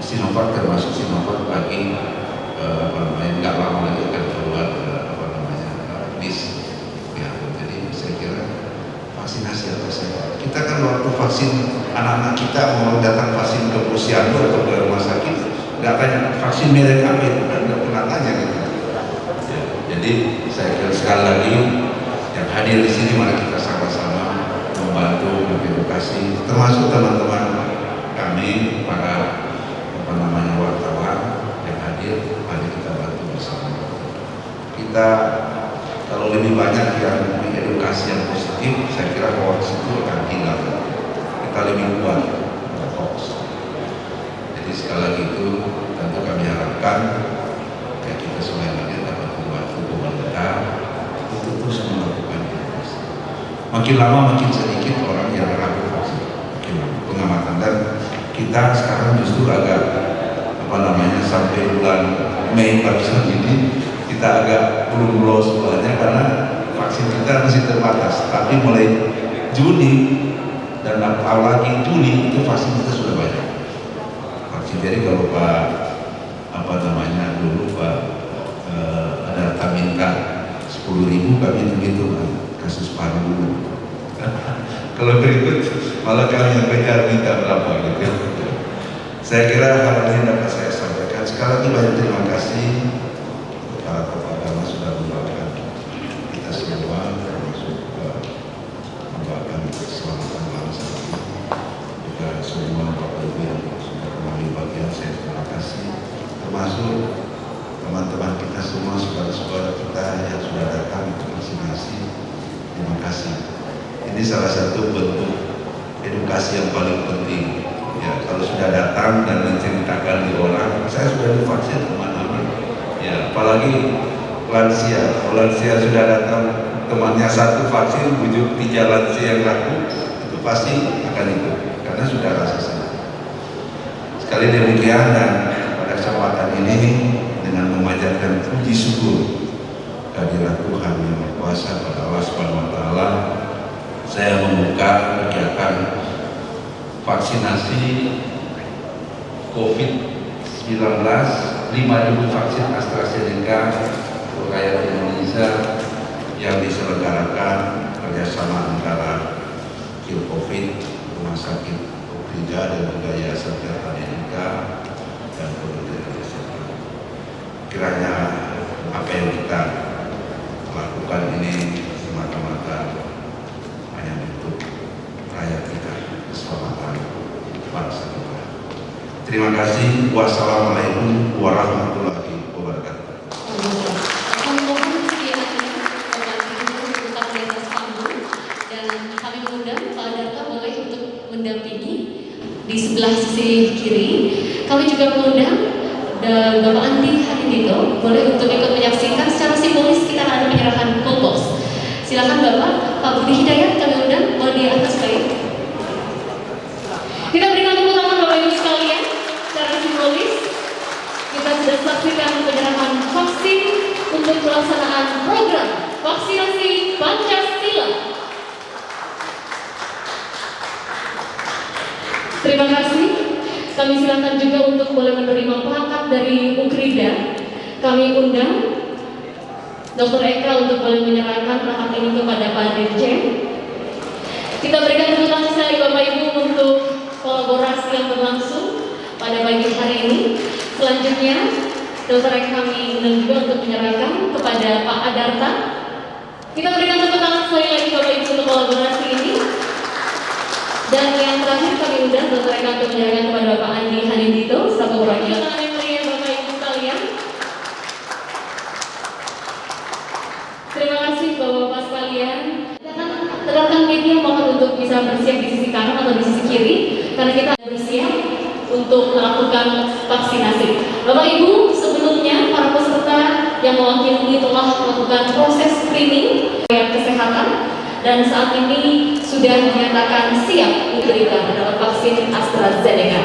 Sinovac, termasuk Sinovac bagi nggak lama lagi akan keluar list WHO. Jadi saya kira vaksinasi atau saya kita kan waktu vaksin anak-anak kita mau datang vaksin ke posyandu atau ke rumah sakit nggak tanya vaksin merek apa itu, kan nggak pernah tanya gitu. Ya, jadi saya kira sekali lagi yang hadir di sini mari kita sama-sama membantu mengedukasi, termasuk teman-teman kami para wartawan yang hadir, mari kita bantu bersama. Kita kalau lebih banyak yang mengedukasi yang positif, saya kira hoax itu akan hilang. Kita lebih kuat pada hoax. Jadi sekali lagi itu tentu kami harapkan ya kita semuanya dapat membantu pemerintah untuk terus melakukan edukasi. Makin lama makin sedikit orang yang ragu vaksin. Pengamatan dan kita sekarang justru agak sampai bulan Mei barusan ini kita agak belum lolos sebenarnya karena vaksin kita masih terbatas. Tapi mulai Juni dan apalagi Juli itu vaksin kita sudah banyak. Vaksin jadi kalau Pak dulu Pak ada minta 10.000 kami begitu kasus paru dulu. Kalau berikut malah kami yang kejar minta berapa gitu. Saya kira hal ini dapat saya sampaikan. Sekali lagi banyak terima kasih para tokoh agama sudah mendoakan kita semua. termasuk teman-teman kita semua, saudara-saudara kita yang sudah datang untuk vaksinasi. Terima kasih. Ini salah satu bentuk edukasi yang paling penting. Ya, kalau sudah datang dan menceritakan di orang, saya sudah divaksin teman-teman. Ya, apalagi lansia. Kalau lansia sudah datang, temannya satu vaksin, bujuk 3 lansia yang laku, itu pasti akan ikut karena sudah rasa senang. Sekali demikian, dan pada kesempatan ini dengan memanjatkan puji syukur kehadirat Tuhan yang Maha Kuasa pada Allah Subhanahu wa taala, saya membuka kegiatan vaksinasi COVID-19 5.000 vaksin AstraZeneca untuk rakyat Indonesia yang diselenggarakan kerjasama antara COVID, Rumah Sakit Tiga dan juga Yayasan AstraZeneca dan Kementerian Kesehatan. Kiranya apa yang kita lakukan ini semata-mata hanya untuk rakyat kita, keselamatan bangsa kita. Terima kasih. Wassalamualaikum warahmatullahi wabarakatuh. Dan kami mengundang Pak Darta boleh untuk mendampingi di sebelah sisi kiri. Kami juga mengundang Bapak Andi Hanindito boleh untuk ikut menyaksikan secara simbolis kita ada penyerahan kolbos. Silakan Bapak. Pak Budi Hidayat kami undang boleh di atas baik. Kita berikan tepuk tangan Bapak Ibu sekalian secara simbolis. Kita sudah saksikan penyerahan vaksin untuk pelaksanaan program vaksinasi Pancasila. Terima kasih. Kami silakan juga untuk boleh menerima plakat dari Ukrida. Kami undang Dr. Eka untuk boleh menyerahkan plakat ini kepada Pak Dirjen. Kita berikan tepuk tangan sekali Bapak Ibu untuk kolaborasi yang berlangsung pada pagi hari ini. Selanjutnya, Dr. Eka kami undang juga untuk menyerahkan kepada Pak Adarta. Kita berikan tepuk tangan sekali lagi Bapak Ibu untuk kolaborasi ini. Dan yang terakhir kami undang Dr. Eka untuk menyerahkan kepada Bapak Andi Hanindito selaku perwakilan Bapak Ibu sekalian. Terima kasih Bapak-Bapak sekalian. Rekan media mohon untuk bisa bersiap di sisi kanan atau di sisi kiri karena kita bersiap untuk melakukan vaksinasi. Bapak Ibu, sebelumnya para peserta yang mewakili telah melakukan proses screening kesehatan dan saat ini sudah dinyatakan siap diberikan adalah vaksin AstraZeneca.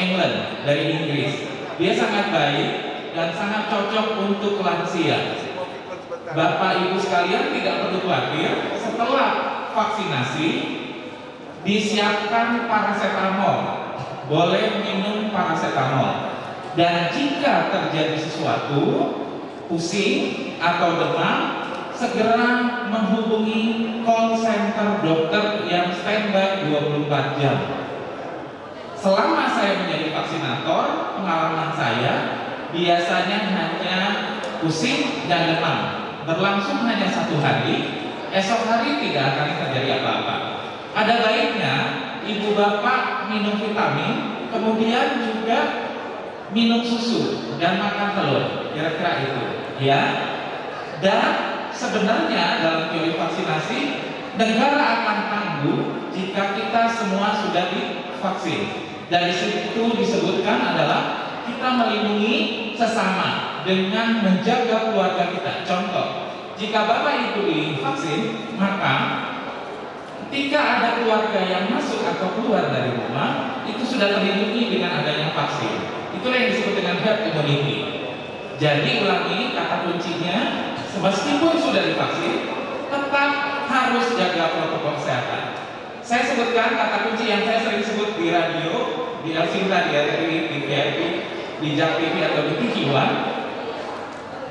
England dari Inggris. Dia sangat baik dan sangat cocok untuk lansia. Bapak Ibu sekalian tidak perlu khawatir, setelah vaksinasi disiapkan paracetamol, boleh minum paracetamol. Dan jika terjadi sesuatu, pusing atau demam, segera menghubungi call center dokter yang standby 24 jam. Selama saya menjadi vaksinator, pengalaman saya biasanya hanya pusing dan demam, berlangsung hanya 1 hari, esok hari tidak akan terjadi apa-apa. Ada baiknya ibu bapak minum vitamin, kemudian juga minum susu dan makan telur, kira-kira itu, ya. Dan sebenarnya dalam teori vaksinasi, negara akan tangguh jika kita semua sudah divaksin. Dari situ disebutkan adalah kita melindungi sesama dengan menjaga keluarga kita. Contoh, jika bapak ibu divaksin, maka ketika ada keluarga yang masuk atau keluar dari rumah, itu sudah terlindungi dengan adanya vaksin. Itulah yang disebut dengan herd immunity. Jadi ulangi kata kuncinya, meskipun sudah divaksin, tetap harus jaga protokol kesehatan. Saya sebutkan kata kunci yang saya sering sebut di radio, di Elsinta, di RRI, di VIP, di JAK TV atau di TV One.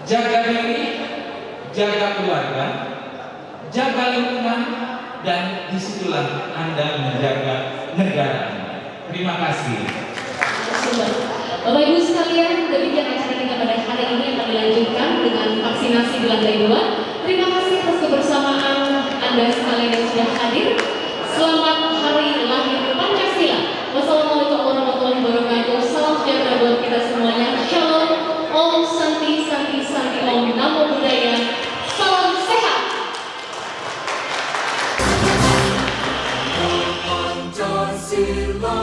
Jaga diri, jaga keluarga, jaga lingkungan, dan disitulah Anda menjaga negara. Terima kasih. Bapak Ibu sekalian, demikian acara kita pada hari ini akan dilanjutkan dengan vaksinasi di lantai 2. Terima kasih atas kebersamaan Anda sekalian yang sudah hadir. Selamat Hari Lahir Pancasila. Wassalamualaikum warahmatullahi wabarakatuh. Salam sejahtera buat kita semuanya. Shalom, Om Santi Santi Santi Om, Namo Buddhaya. Salam sehat. Pancasila.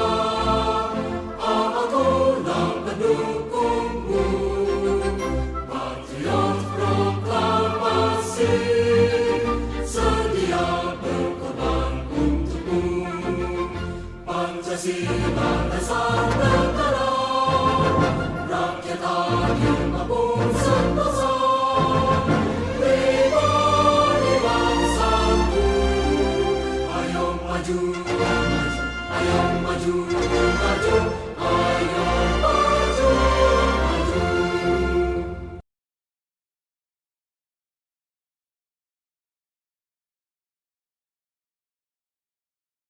Pancasila dasar negara, rakyat adil makmur sentosa, pribadi bangsaku. Ayo maju, ayo maju, maju.